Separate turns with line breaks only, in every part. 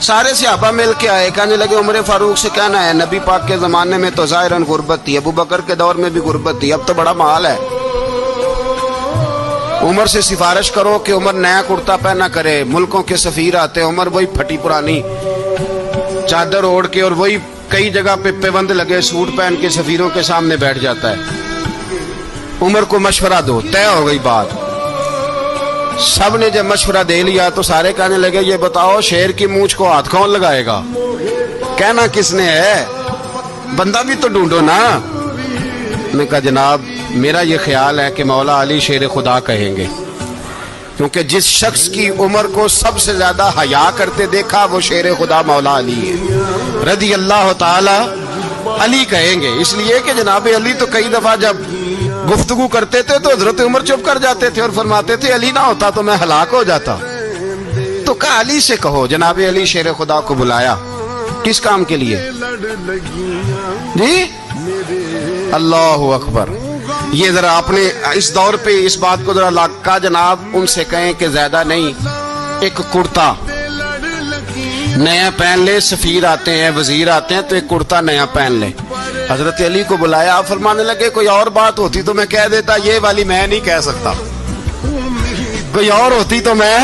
सारे सहाबा मिल के आए, कहने लगे उमर फारूक से कहना है नबी पाक के ज़माने में तो ज़ाहिरन गुर्बत थी, अबू बकर के दौर में भी गुर्बत थी, अब तो बड़ा माल है। उमर से सिफारिश करो कि उमर नया कुर्ता पहना करे। मुल्कों के सफ़ीर आते, उमर वही फटी पुरानी चादर ओढ़ के और वही कई जगह पे पेबंद लगे सूट पहन के सफ़ीरों के सामने बैठ जाता है। उमर को मशवरा दो, तय हो गई बात। सब ने जब मशवरा दे लिया तो सारे कहने लगे ये बताओ शेर की मूंछ को हाथ कौन लगाएगा? कहना किसने है, बंदा भी तो ढूंढो ना। मैं कहा जनाब मेरा ये ख्याल है कि मौला अली शेर खुदा कहेंगे, क्योंकि जिस शख्स की उमर को सबसे ज्यादा हया करते देखा वो शेर खुदा मौला अली है रदी अल्लाह ताला। अली कहेंगे इसलिए कि जनाब अली तो कई दफा जब गुफ्तगू करते थे तो हजरत उमर चुप कर जाते थे और फरमाते थे अली ना होता तो मैं हलाक हो जाता। तो कहा अली से कहो। जनाब अली शेर खुदा को बुलाया, किस काम के लिए जी? अल्लाह अकबर। ये जरा अपने इस दौर पे इस बात को जरा लाका जनाब उनसे कहें कि ज्यादा नहीं, एक कुर्ता नया पहन ले। सफीर आते हैं, वजीर आते हैं तो एक कुर्ता नया पहन ले। हजरत अली को बुलाया, आप फरमाने लगे कोई और बात होती तो मैं कह देता, ये वाली मैं नहीं कह सकता। कोई और होती तो मैं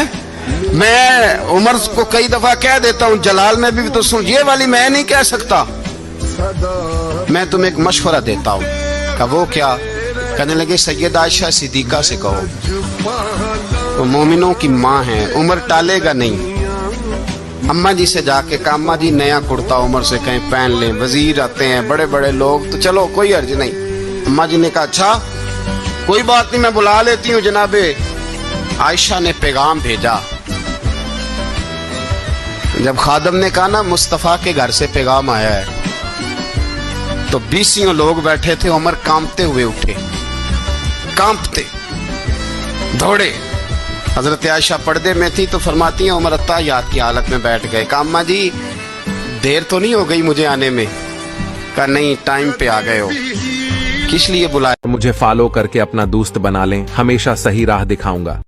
उमर को कई दफा कह देता हूँ, जलाल में भी तो सुन, ये वाली मैं नहीं कह सकता। मैं तुम्हें एक मशवरा देता हूँ। कहा वो क्या? कहने लगे सैयद आयशा सिद्दीका से कहो, वो मोमिनों की माँ है, उमर टालेगा नहीं। अम्मा जी से जाके कहा अम्मा जी नया कुर्ता उमर से कहीं पहन लें, वजीर आते हैं बड़े बड़े लोग तो चलो कोई अर्ज नहीं। अम्मा जी ने कहा अच्छा कोई बात नहीं मैं बुला लेती हूँ। जनाबे आयशा ने पैगाम भेजा। जब खादम ने कहा ना मुस्तफा के घर से पैगाम आया है, तो 20 लोग बैठे थे। उमर कांपते हुए उठे, कांपते दौड़े। हजरत आयशा पर्दे में थी तो फरमाती हैं उमर अत्ताहियात की हालत में बैठ गए। कहा अम्मा जी देर तो नहीं हो गई मुझे आने में? कहा नहीं टाइम पे आ गए हो। किस लिए बुलाया?
मुझे फॉलो करके अपना दोस्त बना लें, हमेशा सही राह दिखाऊंगा।